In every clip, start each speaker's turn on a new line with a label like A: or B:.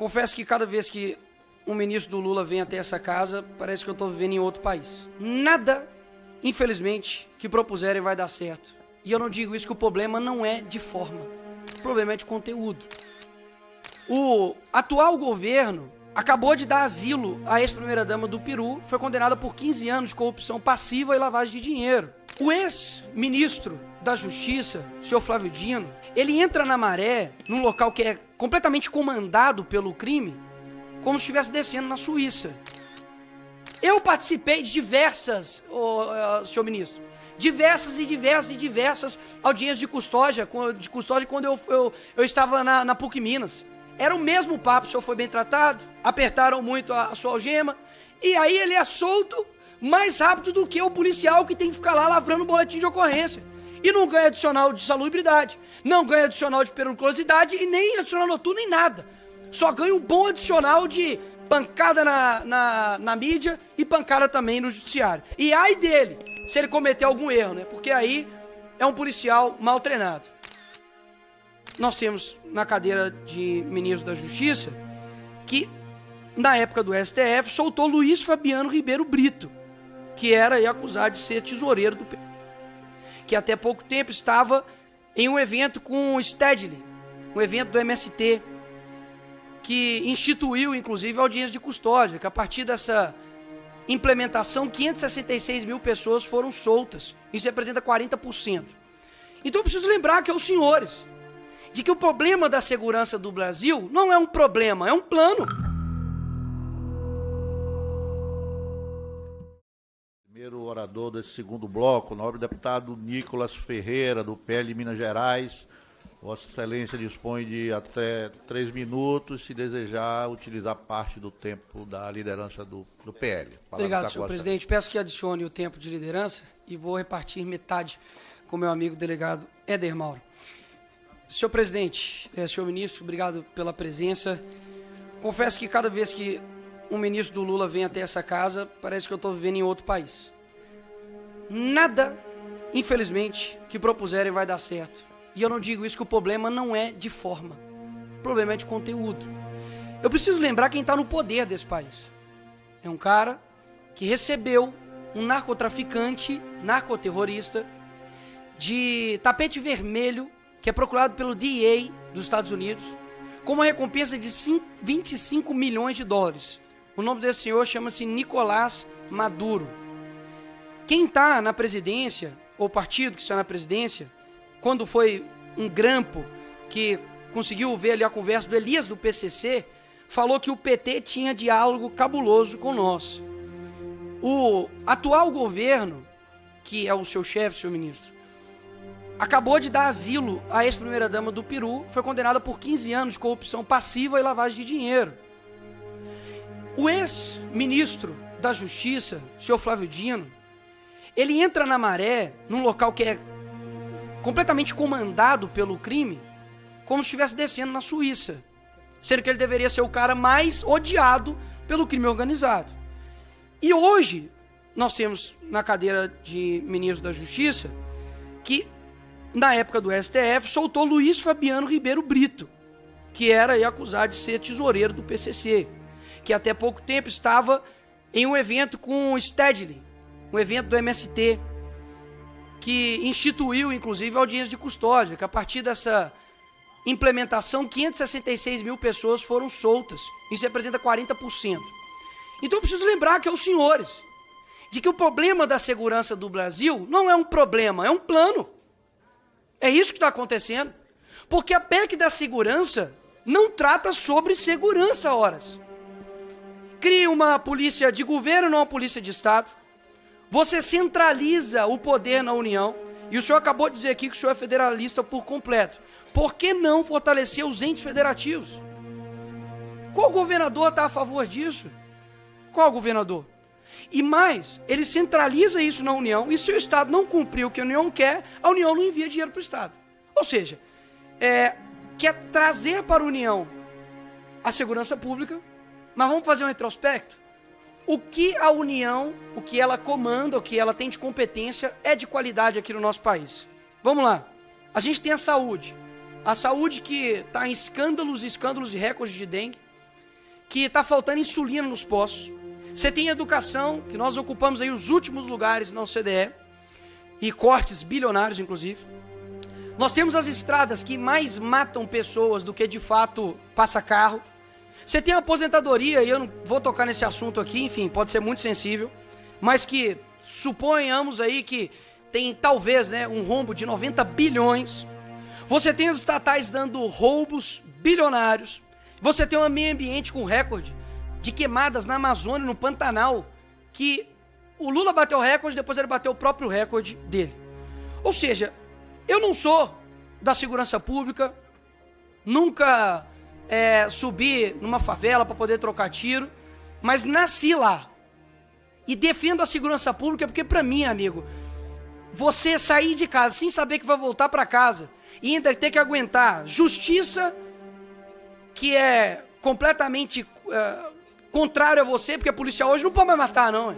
A: Confesso que cada vez que um ministro do Lula vem até essa casa, parece que eu estou vivendo em outro país. Nada, infelizmente, que propuserem vai dar certo. E eu não digo isso que o problema não é de forma, o problema é de conteúdo. O atual governo acabou de dar asilo à ex-primeira-dama do Peru, foi condenada por 15 anos de corrupção passiva e lavagem de dinheiro. O ex-ministro da Justiça, o senhor Flávio Dino, ele entra na Maré, num local que é completamente comandado pelo crime, como se estivesse descendo na Suíça. Eu participei de diversas, senhor ministro, diversas audiências de custódia quando eu estava na PUC Minas. Era o mesmo papo, o senhor foi bem tratado, apertaram muito a sua algema, e aí ele é solto mais rápido do que o policial que tem que ficar lá lavrando o boletim de ocorrência. E não ganha adicional de salubridade, não ganha adicional de periculosidade e nem adicional noturno, nem nada. Só ganha um bom adicional de pancada na mídia e pancada também no judiciário. E ai dele, se ele cometer algum erro, né? Porque aí é um policial mal treinado. Nós temos na cadeira de ministro da Justiça que, na época do STF, soltou Luiz Fabiano Ribeiro Brito, que era aí acusado de ser tesoureiro do PT, que até pouco tempo estava em um evento com o Stedley, um evento do MST, que instituiu, inclusive, a audiência de custódia, que a partir dessa implementação, 566 mil pessoas foram soltas. Isso representa 40%. Então eu preciso lembrar que aos senhores, de que o problema da segurança do Brasil não é um problema, é um plano.
B: Primeiro orador desse segundo bloco, o nobre deputado Nicolas Ferreira, do PL Minas Gerais. Vossa Excelência dispõe de até 3 minutos, se desejar utilizar parte do tempo da liderança do PL.
A: Obrigado, senhor presidente. Peço que adicione o tempo de liderança e vou repartir metade com meu amigo delegado Éder Mauro. Senhor presidente, senhor ministro, obrigado pela presença. Confesso que cada vez que um ministro do Lula vem até essa casa, parece que eu estou vivendo em outro país. Nada, infelizmente, que propuserem vai dar certo. E eu não digo isso que o problema não é de forma, o problema é de conteúdo. Eu preciso lembrar quem está no poder desse país. É um cara que recebeu um narcotraficante, narcoterrorista, de tapete vermelho, que é procurado pelo DEA dos Estados Unidos, com uma recompensa de 25 milhões de dólares. O nome desse senhor chama-se Nicolás Maduro. Quem está na presidência, ou partido que está na presidência, quando foi um grampo que conseguiu ver ali a conversa do Elias do PCC, falou que o PT tinha diálogo cabuloso com nós. O atual governo, que é o seu chefe, senhor ministro, acabou de dar asilo à ex-primeira-dama do Peru, foi condenada por 15 anos de corrupção passiva e lavagem de dinheiro. O ex-ministro da Justiça, o senhor Flávio Dino, ele entra na Maré, num local que é completamente comandado pelo crime, como se estivesse descendo na Suíça, sendo que ele deveria ser o cara mais odiado pelo crime organizado. E hoje, nós temos na cadeira de ministro da Justiça, que, na época do STF, soltou Luiz Fabiano Ribeiro Brito, que era aí acusado de ser tesoureiro do PCC, que até pouco tempo estava em um evento com o Stedley, um evento do MST, que instituiu, inclusive, a audiência de custódia, que a partir dessa implementação, 566 mil pessoas foram soltas. Isso representa 40%. Então eu preciso lembrar que aos senhores, de que o problema da segurança do Brasil não é um problema, é um plano. É isso que está acontecendo. Porque a PEC da segurança não trata sobre segurança, horas. Cria uma polícia de governo, não uma polícia de Estado. Você centraliza o poder na União, e o senhor acabou de dizer aqui que o senhor é federalista por completo. Por que não fortalecer os entes federativos? Qual governador está a favor disso? Qual governador? E mais, ele centraliza isso na União, e se o Estado não cumprir o que a União quer, a União não envia dinheiro para o Estado. Ou seja, quer trazer para a União a segurança pública, mas vamos fazer um retrospecto? O que a União, o que ela comanda, o que ela tem de competência é de qualidade aqui no nosso país. Vamos lá. A gente tem a saúde. A saúde que está em escândalos e recordes de dengue. que está faltando insulina nos postos. Você tem educação, que nós ocupamos aí os últimos lugares na OCDE, e cortes bilionários, inclusive. Nós temos as estradas que mais matam pessoas do que de fato passa carro. Você tem a aposentadoria, e eu não vou tocar nesse assunto aqui, enfim, pode ser muito sensível, mas que suponhamos aí que tem talvez, né, um rombo de 90 bilhões. Você tem as estatais dando roubos bilionários. Você tem um meio ambiente com recorde de queimadas na Amazônia, no Pantanal, que o Lula bateu o recorde, depois ele bateu o próprio recorde dele. Ou seja, eu não sou da segurança pública, nunca subi numa favela para poder trocar tiro, mas nasci lá. E defendo a segurança pública porque, para mim, amigo, você sair de casa sem saber que vai voltar para casa e ainda ter que aguentar justiça que é completamente contrário a você, porque policial hoje não pode mais matar, não.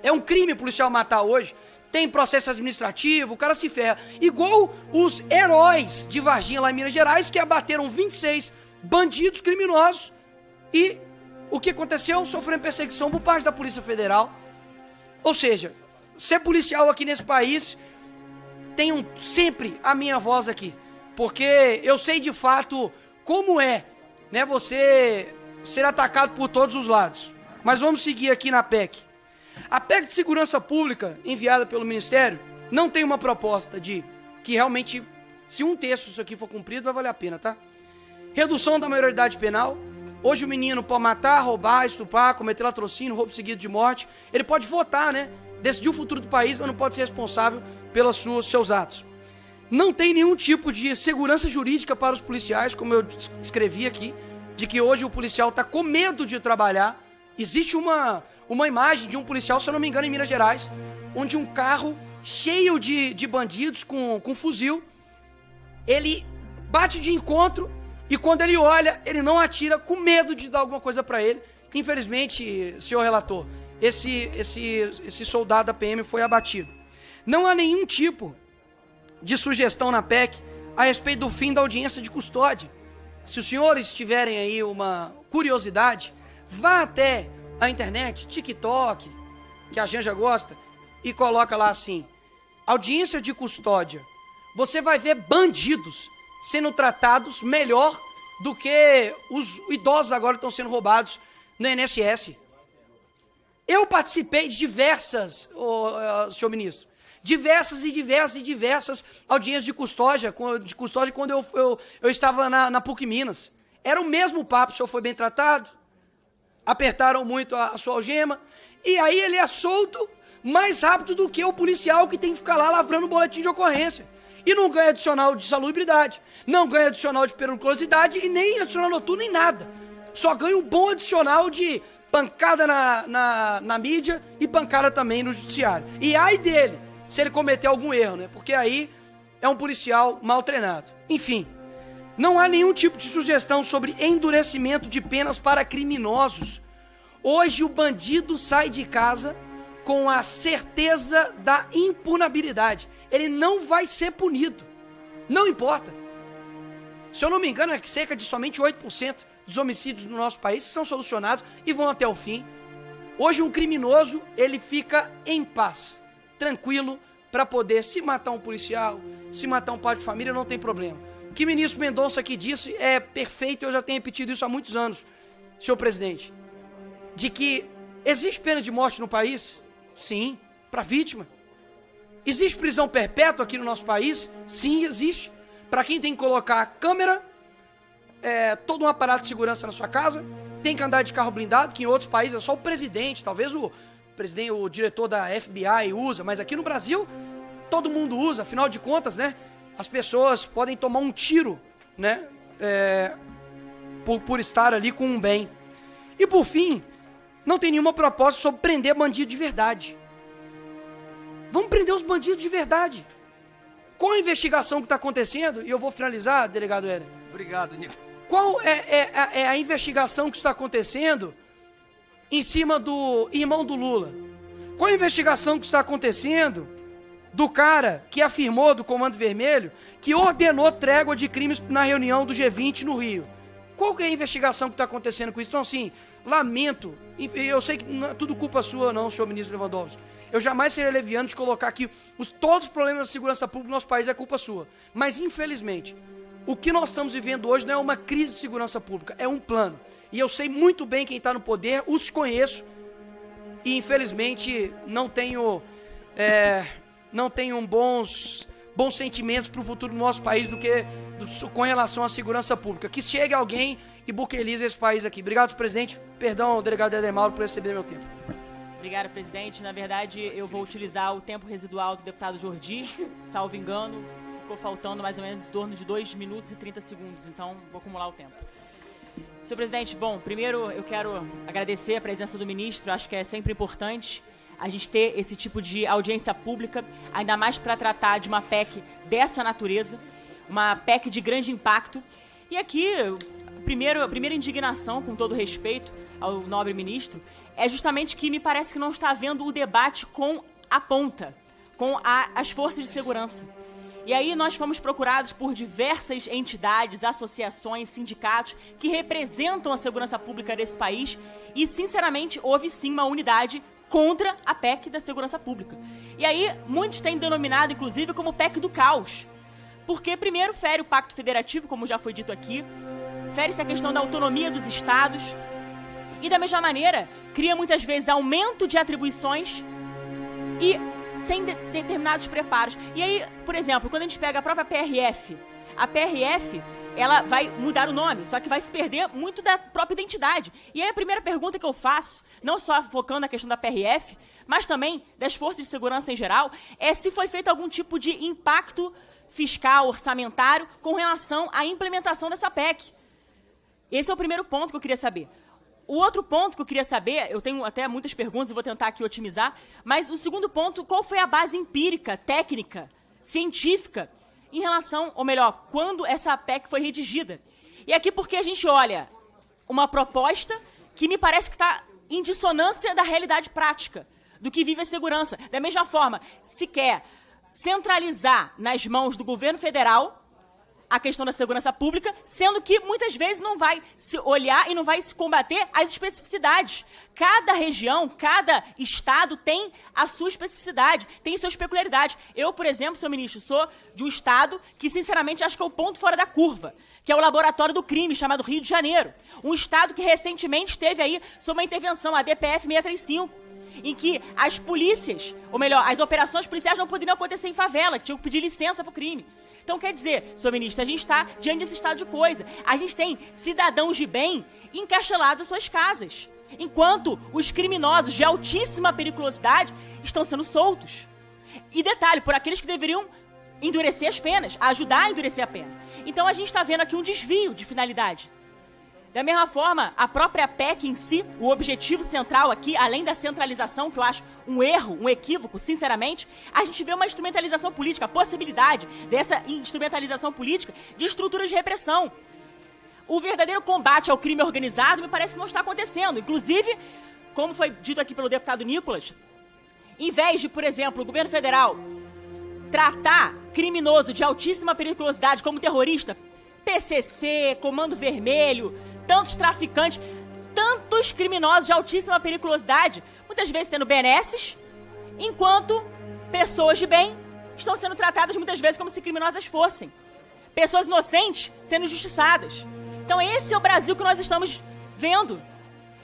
A: É um crime policial matar hoje. Tem processo administrativo, o cara se ferra. Igual os heróis de Varginha, lá em Minas Gerais, que abateram 26 bandidos criminosos e o que aconteceu? Sofrendo perseguição por parte da Polícia Federal. Ou seja, ser policial aqui nesse país, tenham sempre a minha voz aqui, porque eu sei de fato como é, né, você ser atacado por todos os lados. Mas vamos seguir aqui na PEC. A PEC de Segurança Pública, enviada pelo Ministério, não tem uma proposta de que realmente, se 1/3 disso aqui for cumprido, vai valer a pena, tá? Redução da maioridade penal. Hoje o menino pode matar, roubar, estuprar, cometer latrocínio, roubo seguido de morte. Ele pode votar, né? Decidir o futuro do país, mas não pode ser responsável pelos seus atos. Não tem nenhum tipo de segurança jurídica para os policiais, como eu escrevi aqui, de que hoje o policial está com medo de trabalhar. Existe uma imagem de um policial, se eu não me engano, em Minas Gerais, onde um carro cheio de bandidos com fuzil, ele bate de encontro e quando ele olha, ele não atira com medo de dar alguma coisa para ele. Infelizmente, senhor relator, esse soldado da PM foi abatido. Não há nenhum tipo de sugestão na PEC a respeito do fim da audiência de custódia. Se os senhores tiverem aí uma curiosidade, vá até a internet, TikTok, que a Janja gosta, e coloca lá assim, audiência de custódia. Você vai ver bandidos sendo tratados melhor do que os idosos agora estão sendo roubados no INSS. Eu participei de diversas, senhor ministro, diversas audiências de custódia quando eu estava na PUC Minas. Era o mesmo papo, o senhor foi bem tratado, apertaram muito a sua algema, e aí ele é solto mais rápido do que o policial que tem que ficar lá lavrando o boletim de ocorrência. E não ganha adicional de salubridade, não ganha adicional de periculosidade e nem adicional noturno, nem nada. Só ganha um bom adicional de pancada na mídia e pancada também no judiciário. E ai dele, se ele cometer algum erro, né? Porque aí é um policial mal treinado. Enfim, não há nenhum tipo de sugestão sobre endurecimento de penas para criminosos. Hoje o bandido sai de casa com a certeza da impunabilidade. Ele não vai ser punido. Não importa. Se eu não me engano, é que cerca de somente 8% dos homicídios no nosso país são solucionados e vão até o fim. Hoje um criminoso, ele fica em paz, tranquilo, para poder se matar um policial, se matar um pai de família, não tem problema. O que o ministro Mendonça aqui disse é perfeito, eu já tenho repetido isso há muitos anos, senhor presidente, de que existe pena de morte no país? Sim, para vítima. Existe prisão perpétua aqui no nosso país? Sim, existe. Para quem tem que colocar câmera, todo um aparato de segurança na sua casa, tem que andar de carro blindado, que em outros países é só o presidente, talvez o diretor da FBI usa, mas aqui no Brasil todo mundo usa, afinal de contas, né? As pessoas podem tomar um tiro, né? Por estar ali com um bem. E por fim, não tem nenhuma proposta sobre prender bandido de verdade. Vamos prender os bandidos de verdade. Qual a investigação que está acontecendo? E eu vou finalizar, delegado Éder.
C: Obrigado, Nico.
A: Qual é a investigação que está acontecendo em cima do irmão do Lula? Qual a investigação que está acontecendo do cara que afirmou, do Comando Vermelho, que ordenou trégua de crimes na reunião do G20 no Rio? qual que é a investigação que está acontecendo com isso? Então, assim, lamento, eu sei que não é tudo culpa sua não, senhor ministro Lewandowski. Eu jamais seria leviano de colocar aqui todos os problemas da segurança pública do nosso país é culpa sua. Mas, infelizmente, o que nós estamos vivendo hoje não é uma crise de segurança pública, é um plano. E eu sei muito bem quem está no poder, os conheço, e infelizmente não tenho bons sentimentos para o futuro do nosso país com relação à segurança pública. Que chegue alguém e buquelize esse país aqui. Obrigado, presidente. Perdão ao delegado Éder Mauro por exceder meu tempo.
C: Obrigada, presidente. Na verdade, eu vou utilizar o tempo residual do deputado Jordi. Salvo engano, ficou faltando mais ou menos em torno de 2 minutos e 30 segundos. Então, vou acumular o tempo. Senhor presidente, bom, primeiro eu quero agradecer a presença do ministro. Acho que é sempre importante a gente ter esse tipo de audiência pública, ainda mais para tratar de uma PEC dessa natureza, uma PEC de grande impacto. E aqui, a primeira indignação, com todo respeito ao nobre ministro, é justamente que me parece que não está havendo o debate com a ponta, com as forças de segurança. E aí nós fomos procurados por diversas entidades, associações, sindicatos que representam a segurança pública desse país e, sinceramente, houve sim uma unidade contra a PEC da segurança pública. E aí muitos têm denominado, inclusive, como PEC do caos. Porque, primeiro, fere o Pacto Federativo, como já foi dito aqui, fere-se a questão da autonomia dos estados e, da mesma maneira, cria muitas vezes aumento de atribuições e sem determinados preparos. E aí, por exemplo, quando a gente pega a própria PRF, ela vai mudar o nome, só que vai se perder muito da própria identidade. E aí a primeira pergunta que eu faço, não só focando na questão da PRF, mas também das forças de segurança em geral, é se foi feito algum tipo de impacto fiscal, orçamentário, com relação à implementação dessa PEC. Esse é o primeiro ponto que eu queria saber. O outro ponto que eu queria saber, eu tenho até muitas perguntas e vou tentar aqui otimizar, mas o segundo ponto, qual foi a base empírica, técnica, científica, em relação, ou melhor, quando essa PEC foi redigida? E aqui porque a gente olha uma proposta que me parece que está em dissonância da realidade prática, do que vive a segurança. Da mesma forma, se quer centralizar nas mãos do governo federal a questão da segurança pública, sendo que muitas vezes não vai se olhar e não vai se combater as especificidades. Cada região, cada estado tem a sua especificidade, tem suas peculiaridades. Eu, por exemplo, senhor ministro, sou de um estado que, sinceramente, acho que é o ponto fora da curva, que é o Laboratório do Crime, chamado Rio de Janeiro. Um estado que recentemente teve aí, sob uma intervenção, a DPF 635, em que as polícias, ou melhor, as operações policiais não poderiam acontecer em favela, tinham que pedir licença para o crime. Então, quer dizer, senhor ministro, a gente está diante desse estado de coisa. A gente tem cidadãos de bem encaixelados em suas casas, enquanto os criminosos de altíssima periculosidade estão sendo soltos. E detalhe, por aqueles que deveriam endurecer as penas, ajudar a endurecer a pena. Então, a gente está vendo aqui um desvio de finalidade. Da mesma forma, a própria PEC em si, o objetivo central aqui, além da centralização, que eu acho um erro, um equívoco, sinceramente, a gente vê uma instrumentalização política, a possibilidade dessa instrumentalização política de estruturas de repressão. O verdadeiro combate ao crime organizado me parece que não está acontecendo. Inclusive, como foi dito aqui pelo deputado Nicolas, em vez de, por exemplo, o governo federal tratar criminoso de altíssima periculosidade como terrorista, PCC, Comando Vermelho, tantos traficantes, tantos criminosos de altíssima periculosidade, muitas vezes tendo benesses, enquanto pessoas de bem estão sendo tratadas muitas vezes como se criminosas fossem. Pessoas inocentes sendo injustiçadas. Então esse é o Brasil que nós estamos vendo.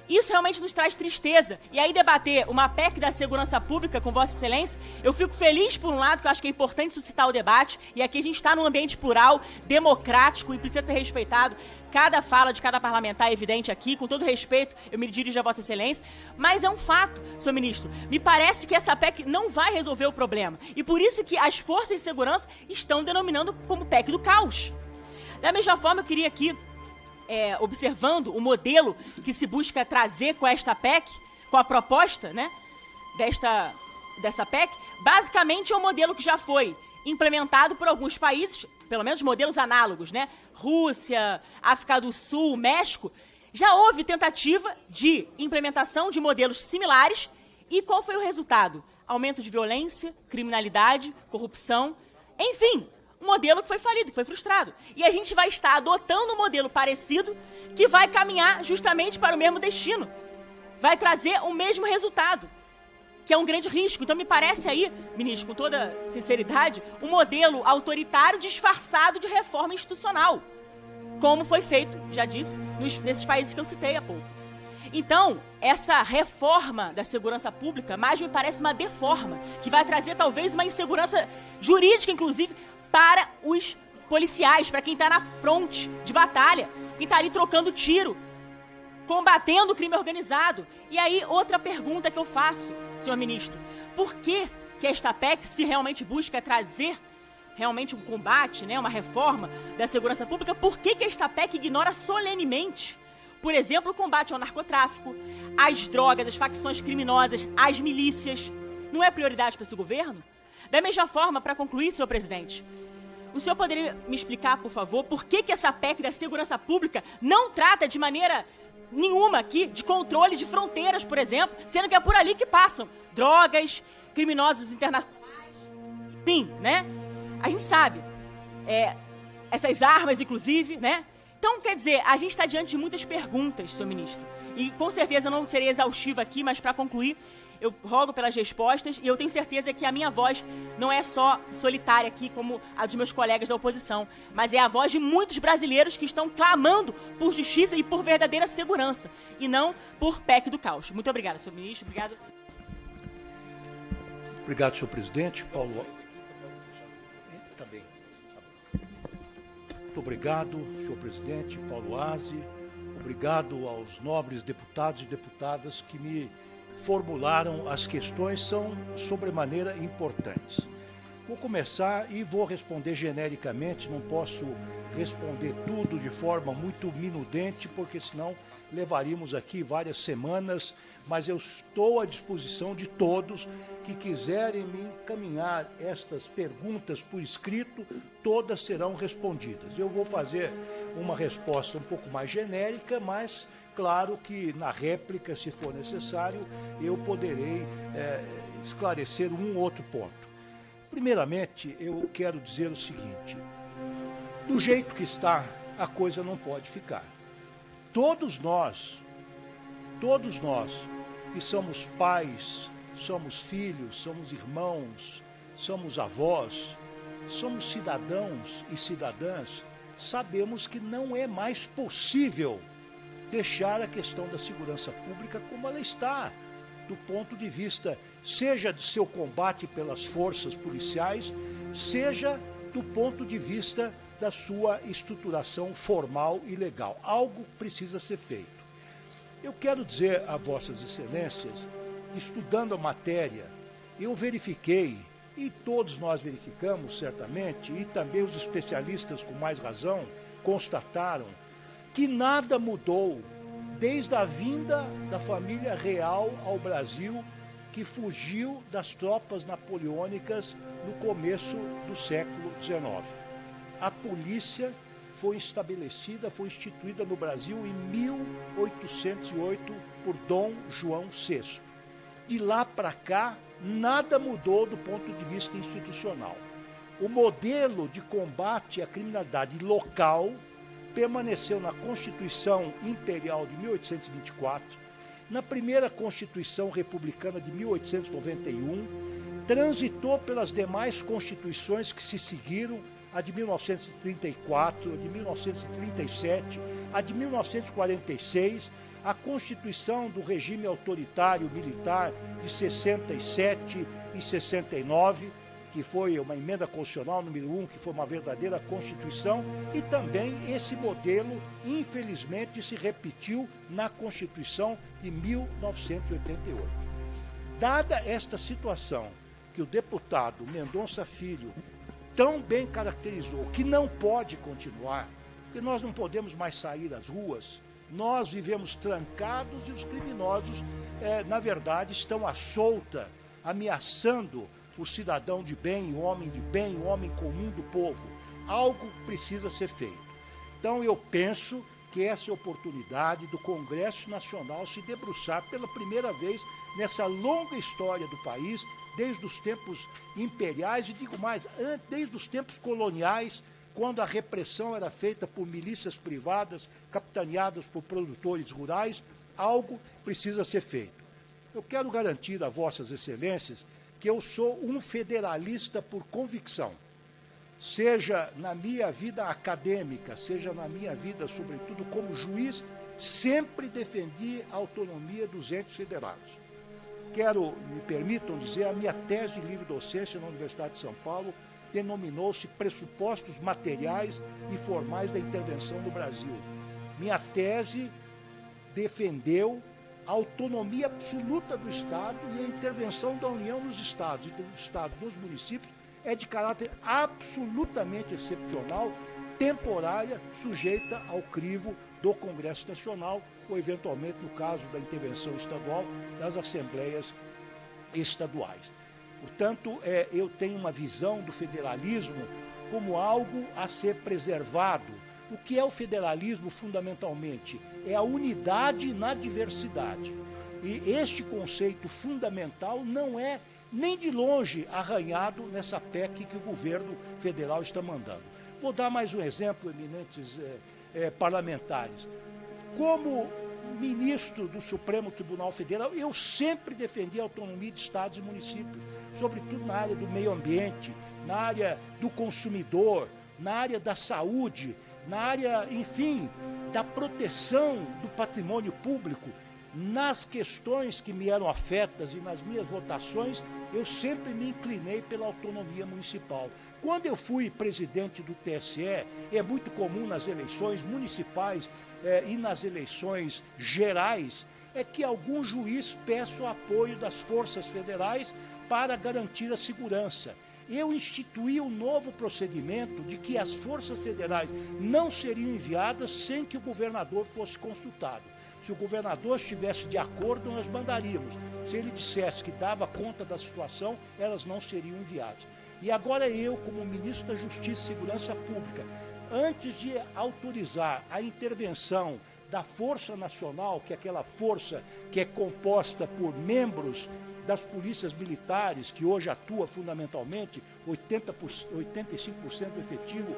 C: Isso realmente nos traz tristeza. E aí debater uma PEC da segurança pública com Vossa Excelência, eu fico feliz por um lado, que eu acho que é importante suscitar o debate, e aqui a gente está num ambiente plural, democrático e precisa ser respeitado. Cada fala de cada parlamentar é evidente aqui, com todo respeito, eu me dirijo a Vossa Excelência, mas é um fato, senhor ministro, me parece que essa PEC não vai resolver o problema, e por isso que as forças de segurança estão denominando como PEC do caos. Da mesma forma, eu queria aqui, observando o modelo que se busca trazer com esta PEC, com a proposta, né, dessa PEC, basicamente é um modelo que já foi implementado por alguns países, pelo menos modelos análogos, né, Rússia, África do Sul, México, já houve tentativa de implementação de modelos similares, e qual foi o resultado? Aumento de violência, criminalidade, corrupção, enfim, um modelo que foi falido, que foi frustrado. E a gente vai estar adotando um modelo parecido que vai caminhar justamente para o mesmo destino. Vai trazer o mesmo resultado, que é um grande risco. Então me parece aí, ministro, com toda sinceridade, um modelo autoritário disfarçado de reforma institucional, como foi feito, já disse, nesses países que eu citei há pouco. Então, essa reforma da segurança pública mais me parece uma deforma, que vai trazer talvez uma insegurança jurídica, inclusive, para os policiais, para quem está na fronte de batalha, quem está ali trocando tiro, combatendo o crime organizado. E aí, outra pergunta que eu faço, senhor ministro, por que esta PEC, se realmente busca trazer realmente um combate, né, uma reforma da segurança pública, por que esta PEC ignora solenemente, por exemplo, o combate ao narcotráfico, às drogas, às facções criminosas, às milícias? Não é prioridade para esse governo? Da mesma forma, para concluir, senhor presidente, o senhor poderia me explicar, por favor, por que essa PEC da segurança pública não trata de maneira nenhuma aqui de controle de fronteiras, por exemplo, sendo que é por ali que passam drogas, criminosos internacionais, enfim, né? A gente sabe, essas armas, inclusive, né? Então, quer dizer, a gente está diante de muitas perguntas, senhor ministro. E com certeza eu não serei exaustiva aqui, mas para concluir, eu rogo pelas respostas e eu tenho certeza que a minha voz não é só solitária aqui, como a dos meus colegas da oposição, mas é a voz de muitos brasileiros que estão clamando por justiça e por verdadeira segurança, e não por PEC do caos. Muito obrigada, senhor ministro. Obrigado.
D: Obrigado, senhor presidente. Paulo. Tá bem. Muito obrigado, senhor presidente Paulo Aze. Obrigado aos nobres deputados e deputadas que me formularam as questões, são sobremaneira importantes. Vou começar e vou responder genericamente, não posso responder tudo de forma muito minudente, porque senão levaríamos aqui várias semanas, mas eu estou à disposição de todos que quiserem me encaminhar estas perguntas por escrito, todas serão respondidas. Eu vou fazer uma resposta um pouco mais genérica, mas claro que na réplica, se for necessário, eu poderei esclarecer um ou outro ponto. Primeiramente, eu quero dizer o seguinte: do jeito que está, a coisa não pode ficar. Todos nós que somos pais, somos filhos, somos irmãos, somos avós, somos cidadãos e cidadãs, sabemos que não é mais possível deixar a questão da segurança pública como ela está, do ponto de vista, seja de seu combate pelas forças policiais, seja do ponto de vista da sua estruturação formal e legal. Algo precisa ser feito. Eu quero dizer a vossas excelências, estudando a matéria, eu verifiquei, e todos nós verificamos certamente, e também os especialistas com mais razão, constataram que nada mudou desde a vinda da família real ao Brasil, que fugiu das tropas napoleônicas no começo do século XIX. A polícia foi estabelecida, foi instituída no Brasil em 1808 por Dom João VI. De lá para cá, nada mudou do ponto de vista institucional. O modelo de combate à criminalidade local permaneceu na Constituição Imperial de 1824, na primeira Constituição Republicana de 1891, transitou pelas demais constituições que se seguiram, a de 1934, a de 1937, a de 1946, a Constituição do regime autoritário militar de 67 e 69, que foi uma emenda constitucional número 1, que foi uma verdadeira Constituição, e também esse modelo, infelizmente, se repetiu na Constituição de 1988. Dada esta situação que o deputado Mendonça Filho tão bem caracterizou, que não pode continuar, porque nós não podemos mais sair às ruas, nós vivemos trancados e os criminosos, na verdade, estão à solta, ameaçando o cidadão de bem, o homem comum do povo. Algo precisa ser feito. Então, eu penso que essa é a oportunidade do Congresso Nacional se debruçar pela primeira vez nessa longa história do país desde os tempos imperiais, e digo mais, desde os tempos coloniais, quando a repressão era feita por milícias privadas, capitaneadas por produtores rurais, algo precisa ser feito. Eu quero garantir a vossas excelências que eu sou um federalista por convicção. Seja na minha vida acadêmica, seja na minha vida, sobretudo como juiz, sempre defendi a autonomia dos entes federados. Me permitam dizer, a minha tese de livre docência na Universidade de São Paulo denominou-se Pressupostos Materiais e Formais da Intervenção no Brasil. Minha tese defendeu a autonomia absoluta do Estado e a intervenção da União nos Estados e do Estado nos municípios é de caráter absolutamente excepcional, temporária, sujeita ao crivo do Congresso Nacional ou, eventualmente, no caso da intervenção estadual, das assembleias estaduais. Portanto, eu tenho uma visão do federalismo como algo a ser preservado. O que é o federalismo, fundamentalmente? É a unidade na diversidade. E este conceito fundamental não é nem de longe arranhado nessa PEC que o governo federal está mandando. Vou dar mais um exemplo, eminentes parlamentares. Como ministro do Supremo Tribunal Federal, eu sempre defendi a autonomia de estados e municípios, sobretudo na área do meio ambiente, na área do consumidor, na área da saúde, na área, enfim, da proteção do patrimônio público. Nas questões que me eram afetas e nas minhas votações, eu sempre me inclinei pela autonomia municipal. Quando eu fui presidente do TSE, é muito comum nas eleições municipais e nas eleições gerais, é que algum juiz peça o apoio das forças federais para garantir a segurança. Eu instituí um novo procedimento de que as forças federais não seriam enviadas sem que o governador fosse consultado. Se o governador estivesse de acordo, nós mandaríamos. Se ele dissesse que dava conta da situação, elas não seriam enviadas. E agora eu, como ministro da Justiça e Segurança Pública, antes de autorizar a intervenção da Força Nacional, que é aquela força que é composta por membros das polícias militares, que hoje atua fundamentalmente 85% efetivo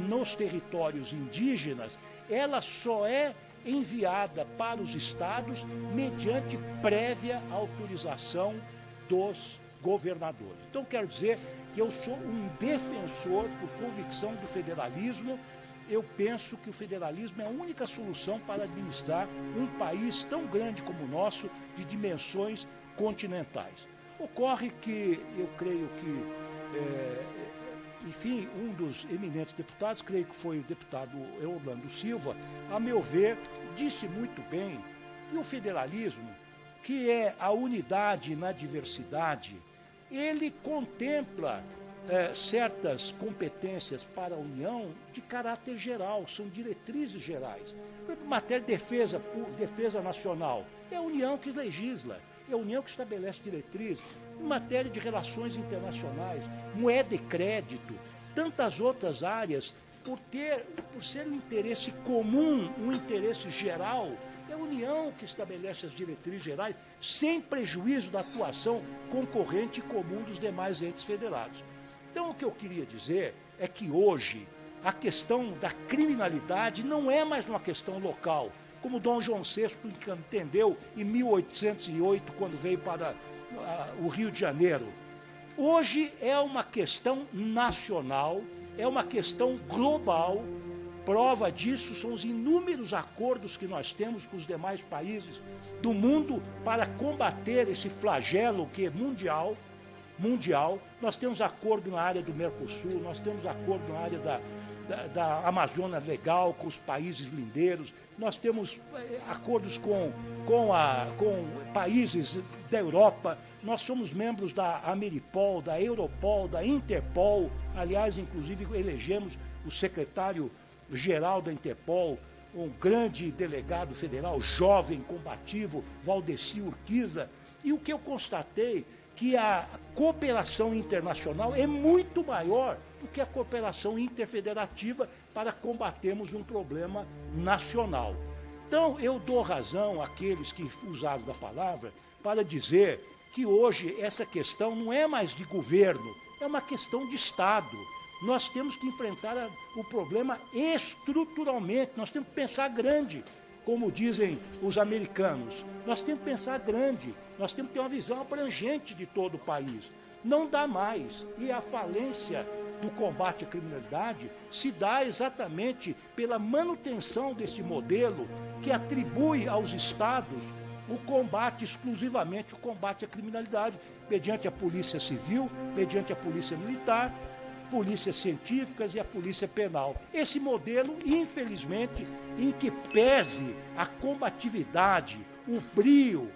D: nos territórios indígenas, ela só é enviada para os estados mediante prévia autorização dos governadores. Então, quero dizer que eu sou um defensor, por convicção, do federalismo. Eu penso que o federalismo é a única solução para administrar um país tão grande como o nosso, de dimensões continentais. Ocorre que, eu creio que, enfim, um dos eminentes deputados, creio que foi o deputado Orlando Silva, a meu ver, disse muito bem que o federalismo, que é a unidade na diversidade, ele contempla certas competências para a União de caráter geral, são diretrizes gerais. Em matéria de defesa nacional, é a União que legisla, é a União que estabelece diretrizes. Em matéria de relações internacionais, moeda e crédito, tantas outras áreas, por ser um interesse comum, um interesse geral, é a União que estabelece as diretrizes gerais, sem prejuízo da atuação concorrente e comum dos demais entes federados. Então, o que eu queria dizer é que hoje a questão da criminalidade não é mais uma questão local, como Dom João VI entendeu em 1808, quando veio para o Rio de Janeiro. Hoje é uma questão nacional, é uma questão global. Prova disso são os inúmeros acordos que nós temos com os demais países do mundo para combater esse flagelo que é mundial. Nós temos acordo na área do Mercosul, nós temos acordo na área da Amazônia Legal com os países lindeiros, nós temos acordos com países da Europa, nós somos membros da Ameripol, da Europol, da Interpol, aliás, inclusive elegemos o secretário-geral da Interpol, um grande delegado federal, jovem, combativo, Valdeci Urquiza, e o que eu constatei que a cooperação internacional é muito maior do que a cooperação interfederativa para combatermos um problema nacional. Então, eu dou razão àqueles que usaram da palavra para dizer que hoje essa questão não é mais de governo, é uma questão de Estado. Nós temos que enfrentar o problema estruturalmente, nós temos que pensar grande, como dizem os americanos. Nós temos que pensar grande, nós temos que ter uma visão abrangente de todo o país. Não dá mais. E a falência do combate à criminalidade se dá exatamente pela manutenção desse modelo que atribui aos estados o combate, exclusivamente o combate à criminalidade, mediante a polícia civil, mediante a polícia militar, polícias científicas e a polícia penal. Esse modelo, infelizmente, em que pese a combatividade, o brio,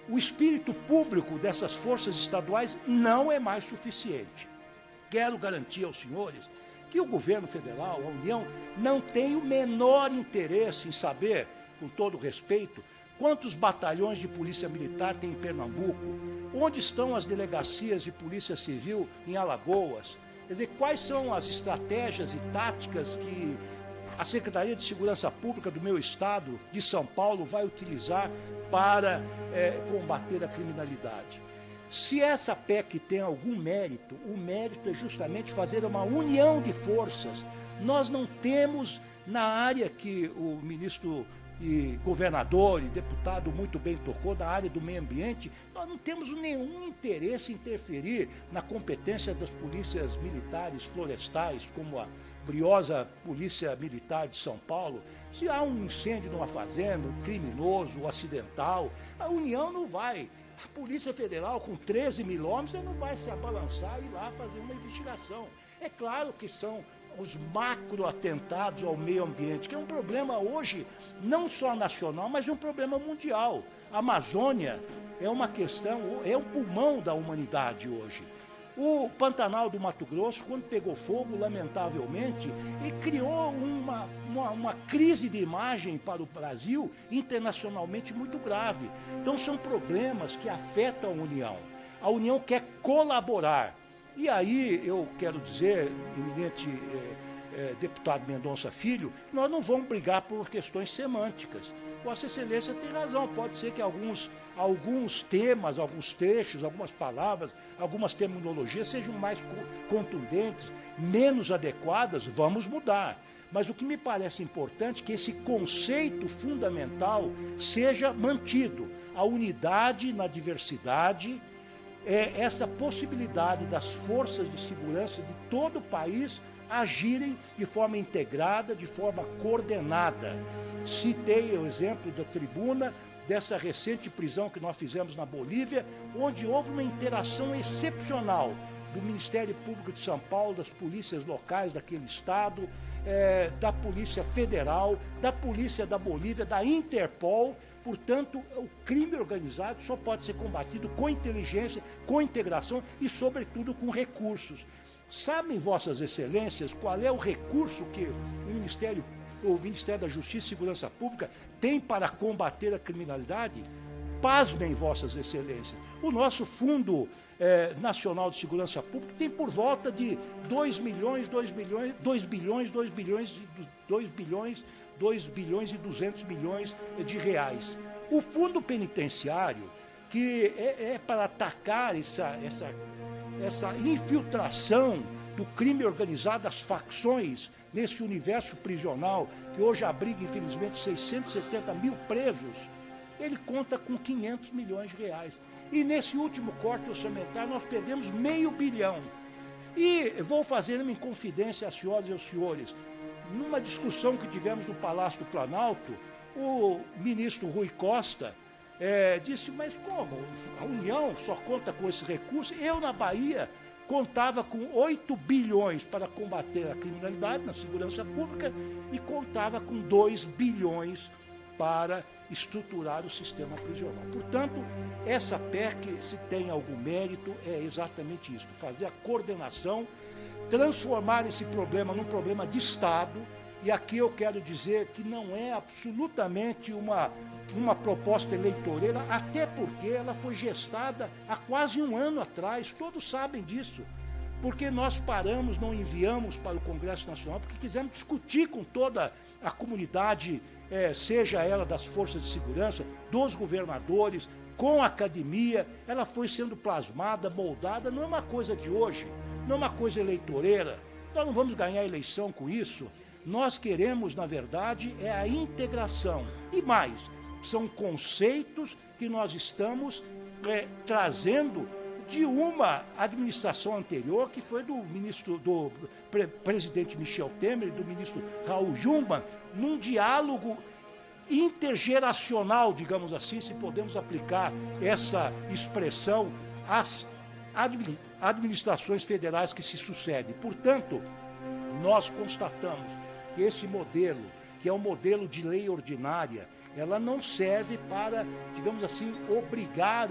D: o espírito público dessas forças estaduais não é mais suficiente. Quero garantir aos senhores que o governo federal, a União, não tem o menor interesse em saber, com todo respeito, quantos batalhões de polícia militar tem em Pernambuco, onde estão as delegacias de polícia civil em Alagoas, quer dizer, quais são as estratégias e táticas que a Secretaria de Segurança Pública do meu estado, de São Paulo, vai utilizar para combater a criminalidade. Se essa PEC tem algum mérito, o mérito é justamente fazer uma união de forças. Nós não temos, na área que o ministro e governador e deputado muito bem tocou, da área do meio ambiente, nós não temos nenhum interesse em interferir na competência das polícias militares florestais, como a briosa Polícia Militar de São Paulo. Se há um incêndio numa fazenda, um criminoso, um acidental, a União não vai. A Polícia Federal, com 13 mil homens, não vai se abalançar e ir lá fazer uma investigação. É claro que são os macroatentados ao meio ambiente, que é um problema hoje não só nacional, mas é um problema mundial. A Amazônia é uma questão, é o pulmão da humanidade hoje. O Pantanal do Mato Grosso, quando pegou fogo, lamentavelmente, ele criou uma crise de imagem para o Brasil internacionalmente muito grave. Então são problemas que afetam a União. A União quer colaborar. E aí eu quero dizer, eminente deputado Mendonça Filho, nós não vamos brigar por questões semânticas. Vossa Excelência tem razão, pode ser que alguns temas, alguns trechos, algumas palavras, algumas terminologias sejam mais contundentes, menos adequadas, vamos mudar. Mas o que me parece importante é que esse conceito fundamental seja mantido. A unidade na diversidade, essa possibilidade das forças de segurança de todo o país agirem de forma integrada, de forma coordenada. Citei o exemplo da tribuna, dessa recente prisão que nós fizemos na Bolívia, onde houve uma interação excepcional do Ministério Público de São Paulo, das polícias locais daquele estado, da Polícia Federal, da Polícia da Bolívia, da Interpol. Portanto, o crime organizado só pode ser combatido com inteligência, com integração e, sobretudo, com recursos. Sabem, Vossas Excelências, qual é o recurso que o Ministério da Justiça e Segurança Pública tem para combater a criminalidade? Pasmem, Vossas Excelências, o nosso Fundo Nacional de Segurança Pública tem por volta de 2 bilhões e 200 milhões de reais. O Fundo Penitenciário, que é para atacar essa infiltração do crime organizado, das facções nesse universo prisional, que hoje abriga, infelizmente, 670 mil presos, ele conta com 500 milhões de reais. E nesse último corte orçamentário nós perdemos $500 milhão. E vou fazer uma inconfidência às senhoras e aos senhores. Numa discussão que tivemos no Palácio do Planalto, o ministro Rui Costa disse, mas como? A União só conta com esse recurso? Eu, na Bahia, contava com 8 bilhões para combater a criminalidade na segurança pública e contava com 2 bilhões para estruturar o sistema prisional. Portanto, essa PEC, se tem algum mérito, é exatamente isso, fazer a coordenação, transformar esse problema num problema de Estado, e aqui eu quero dizer que não é absolutamente uma proposta eleitoreira, até porque ela foi gestada há quase um ano atrás, todos sabem disso. porque nós paramos, não enviamos para o Congresso Nacional, porque quisemos discutir com toda a comunidade, seja ela das forças de segurança, dos governadores, com a academia. Ela foi sendo plasmada, moldada, não é uma coisa de hoje, não é uma coisa eleitoreira. Nós não vamos ganhar a eleição com isso. Nós queremos, na verdade, a integração. E mais, são conceitos que nós estamos trazendo de uma administração anterior, que foi do presidente Michel Temer e do ministro Raul Jungmann, num diálogo intergeracional, digamos assim, se podemos aplicar essa expressão às administrações federais que se sucedem. Portanto, nós constatamos que esse modelo, que é um modelo de lei ordinária, ela não serve para, digamos assim, obrigar,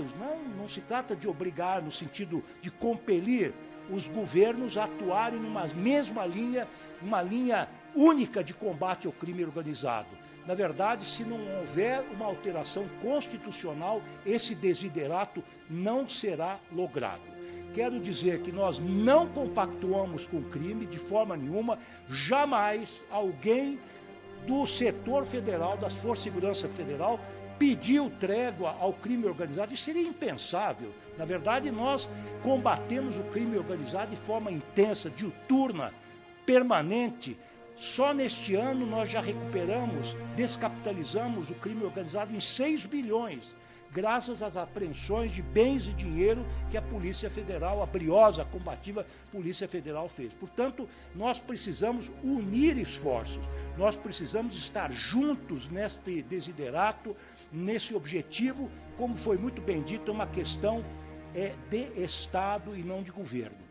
D: não se trata de obrigar no sentido de compelir os governos a atuarem numa mesma linha, uma linha única de combate ao crime organizado. Na verdade, se não houver uma alteração constitucional, esse desiderato não será logrado. Quero dizer que nós não compactuamos com o crime de forma nenhuma, jamais alguém do setor federal, das Forças de Segurança Federal, pediu trégua ao crime organizado. Isso seria impensável. Na verdade, nós combatemos o crime organizado de forma intensa, diuturna, permanente. Só neste ano nós já recuperamos, descapitalizamos o crime organizado em 6 bilhões, graças às apreensões de bens e dinheiro que a Polícia Federal, a briosa, combativa Polícia Federal fez. Portanto, nós precisamos unir esforços, nós precisamos estar juntos neste desiderato, nesse objetivo, como foi muito bem dito, é uma questão de Estado e não de governo.